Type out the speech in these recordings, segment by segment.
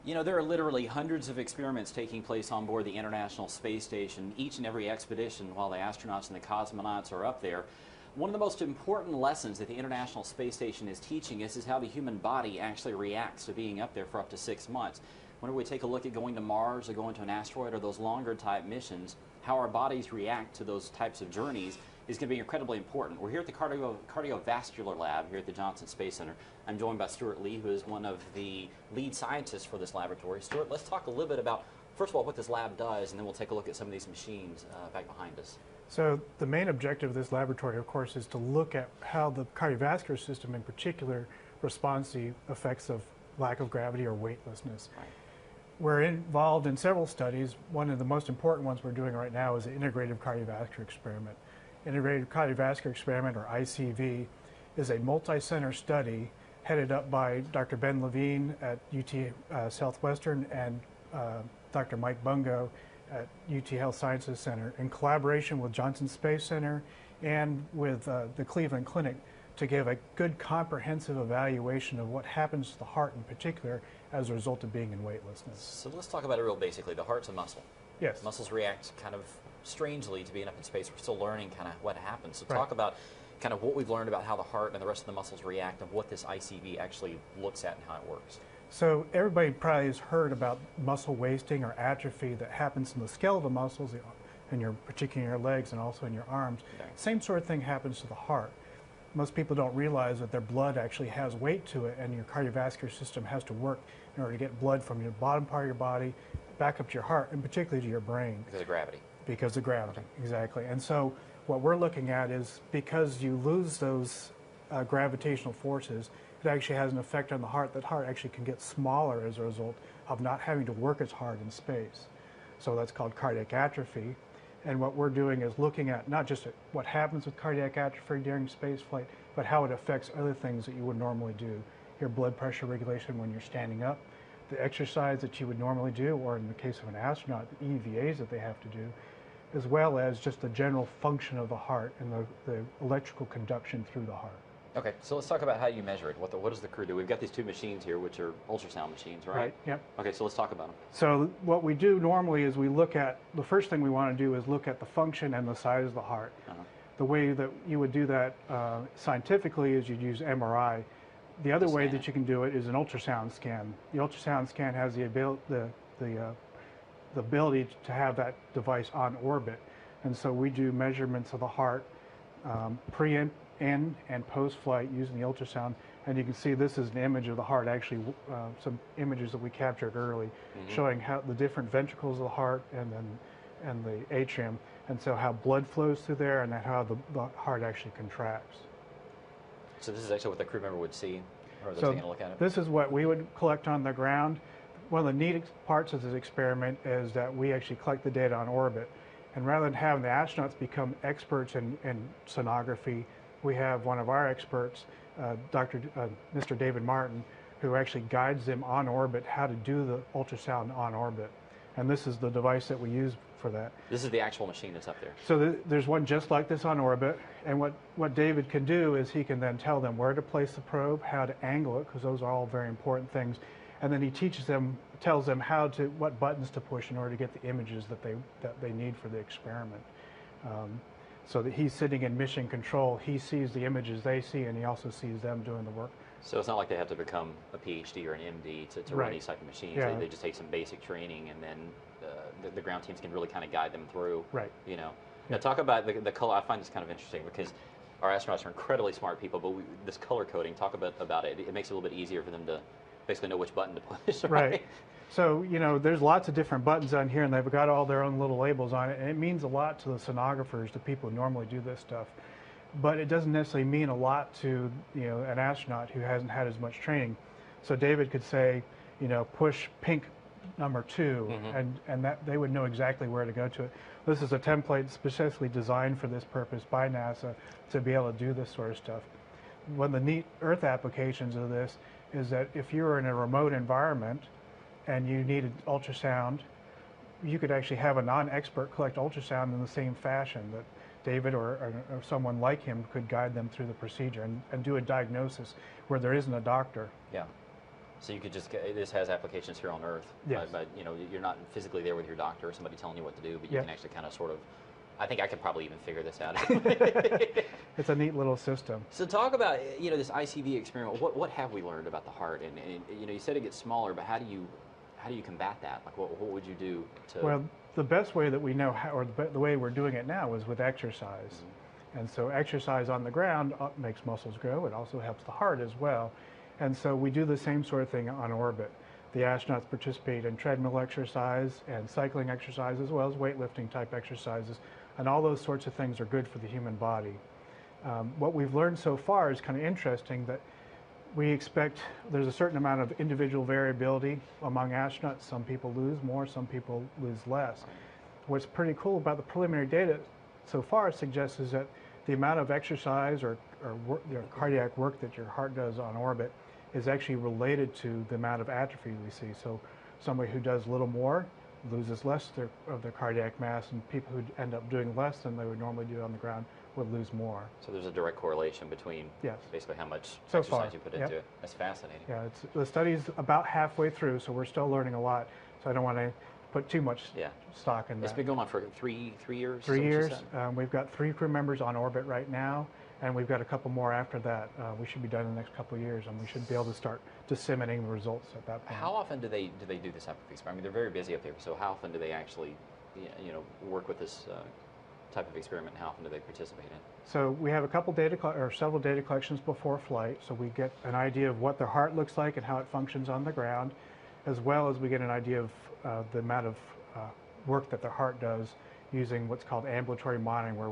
You know, there are literally hundreds of experiments taking place on board the International Space Station, each and every expedition while the astronauts and the cosmonauts are up there. One of the most important lessons that the International Space Station is teaching us is how the human body actually reacts to being up there for up to 6 months. Whenever we take a look at going to Mars or going to an asteroid or those longer type missions, how our bodies react to those types of journeys is going to be incredibly important. We're here at the Cardiovascular Lab here at the Johnson Space Center. I'm joined by Stuart Lee, who is one of the lead scientists for this laboratory. Stuart, let's talk a little bit about, first of all, what this lab does, and then we'll take a look at some of these machines back behind us. So the main objective of this laboratory, of course, is to look at how the cardiovascular system in particular responds to effects of lack of gravity or weightlessness. Right. We're involved in several studies. One of the most important ones we're doing right now is the integrative cardiovascular experiment. Integrative cardiovascular experiment, or ICV, is a multi-center study headed up by Dr. Ben Levine at UT Southwestern and Dr. Mike Bungo at UT Health Sciences Center in collaboration with Johnson Space Center and with the Cleveland Clinic to give a good comprehensive evaluation of what happens to the heart in particular as a result of being in weightlessness. So let's talk about it real basically. The heart's a muscle. Yes. Muscles react kind of strangely to being up in space. We're still learning kind of what happens. So Right. talk about kind of what we've learned about how the heart and the rest of the muscles react and what this ICV actually looks at and how it works. So everybody probably has heard about muscle wasting or atrophy that happens in the skeletal muscles, particularly in your legs and also in your arms. Okay. Same sort of thing happens to the heart. Most people don't realize that their blood actually has weight to it, and your cardiovascular system has to work in order to get blood from your bottom part of your body back up to your heart, and particularly to your brain. Because of gravity. Because of gravity, Okay. exactly. And so what we're looking at is because you lose those gravitational forces, it actually has an effect on the heart. That heart actually can get smaller as a result of not having to work as hard in space. So that's called cardiac atrophy. And what we're doing is looking at not just at what happens with cardiac atrophy during space flight, but how it affects other things that you would normally do. Your blood pressure regulation when you're standing up, the exercise that you would normally do, or in the case of an astronaut, the EVAs that they have to do, as well as just the general function of the heart and the electrical conduction through the heart. Okay, so let's talk about how you measure it. What does the crew do? We've got these two machines here, which are ultrasound machines, right? Right, yep. Okay, so let's talk about them. So what we do normally is we look at, the first thing we want to do is look at the function and the size of the heart. The way that you would do that scientifically is you'd use MRI. The other way that you can do it is an ultrasound scan. The ultrasound scan has the ability to have that device on orbit. And so we do measurements of the heart pre and post-flight using the ultrasound. And you can see this is an image of the heart, actually some images that we captured early, showing how the different ventricles of the heart and the atrium, and so how blood flows through there and how the heart actually contracts. So this is actually what the crew member would see, or they're So taking a look at it? this is what we would collect on the ground. One of the neat parts of this experiment is that we actually collect the data on orbit. And rather than having the astronauts become experts in sonography, we have one of our experts, Mr. David Martin, who actually guides them on orbit how to do the ultrasound on orbit. And this is the device that we use for that. This is the actual machine that's up there. So there's one just like this on orbit, and what David can do is he can then tell them where to place the probe, how to angle it, because those are all very important things, and then he tells them what buttons to push in order to get the images that they need for the experiment. So that he's sitting in mission control, he sees the images they see, and he also sees them doing the work. So it's not like they have to become a PhD or an MD to Right. run these type of machines. Yeah. They just take some basic training, and then the ground teams can really kind of guide them through. Right. You know. Yeah. Now talk about the color. I find this kind of interesting because our astronauts are incredibly smart people, but this color coding, talk about it. It makes it a little bit easier for them to basically know which button to push. Right. So, there's lots of different buttons on here, and they've got all their own little labels on it, and it means a lot to the sonographers, the people who normally do this stuff. But it doesn't necessarily mean a lot to, an astronaut who hasn't had as much training. So David could say, push pink number 2, and that they would know exactly where to go to it. This is a template specifically designed for this purpose by NASA to be able to do this sort of stuff. One of the neat Earth applications of this is that if you were in a remote environment and you needed ultrasound, you could actually have a non-expert collect ultrasound in the same fashion that David or someone like him could guide them through the procedure and do a diagnosis where there isn't a doctor. Yeah. So you could just this has applications here on Earth, Yes. but you know you're not physically there with your doctor or somebody telling you what to do, but you Yeah. can actually kind of sort of. I think I could probably even figure this out. It's a neat little system. So talk about this ICV experiment. What have we learned about the heart? And you said it gets smaller, but how do you combat that? Like what would you do to? Well, the best way that we know how, or the way we're doing it now, is with exercise. Mm-hmm. And so exercise on the ground makes muscles grow. It also helps the heart as well. And so we do the same sort of thing on orbit. The astronauts participate in treadmill exercise and cycling exercise, as well as weightlifting type exercises. And all those sorts of things are good for the human body. What we've learned so far is kind of interesting, that we expect there's a certain amount of individual variability among astronauts. Some people lose more, some people lose less. What's pretty cool about the preliminary data so far suggests is that the amount of exercise or work, cardiac work that your heart does on orbit is actually related to the amount of atrophy we see. So somebody who does a little more loses less of their cardiac mass, and people who end up doing less than they would normally do on the ground would lose more. So there's a direct correlation between basically how much so exercise far you put into it. That's fascinating. Yeah, the study's about halfway through, so we're still learning a lot. So I don't want to put too much stock in that. It's been going on for three years? 3 years. We've got 3 crew members on orbit right now, and we've got a couple more after that. We should be done in the next couple of years, and we should be able to start disseminating the results at that point. How often do they do this type of experiment? I mean, they're very busy up there, so how often do they actually work with this type of experiment, and how often do they participate in? So we have a couple several data collections before flight, so we get an idea of what their heart looks like and how it functions on the ground, as well as we get an idea of the amount of work that the heart does using what's called ambulatory monitoring, where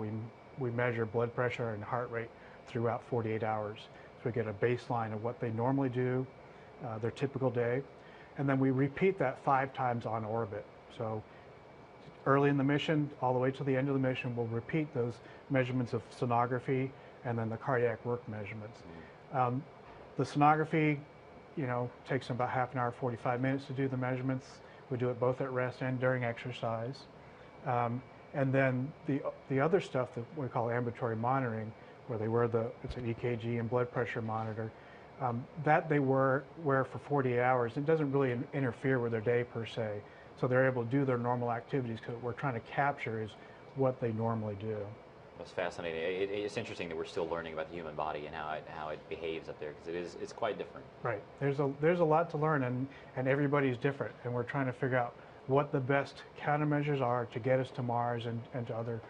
we measure blood pressure and heart rate throughout 48 hours. So we get a baseline of what they normally do, their typical day, and then we repeat that 5 times on orbit. So early in the mission, all the way to the end of the mission, we'll repeat those measurements of sonography and then the cardiac work measurements. The sonography, takes about half an hour, 45 minutes to do the measurements. We do it both at rest and during exercise. And then the other stuff that we call ambulatory monitoring, where they wear it's an EKG and blood pressure monitor, that they wear for 48 hours. It doesn't really interfere with their day per se. So they're able to do their normal activities, because what we're trying to capture is what they normally do. That's fascinating. It's interesting that we're still learning about the human body and how it behaves up there, because it's quite different. Right. There's a lot to learn, and everybody's different, and we're trying to figure out what the best countermeasures are to get us to Mars and to other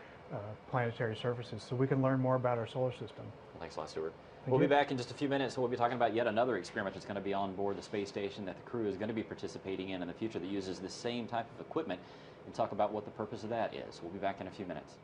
planetary surfaces, so we can learn more about our solar system. Well, thanks a lot, Stuart. Thank We'll you. be back in just a few minutes. We'll be talking about yet another experiment that's going to be on board the space station that the crew is going to be participating in the future, that uses the same type of equipment, and talk about what the purpose of that is. We'll be back in a few minutes.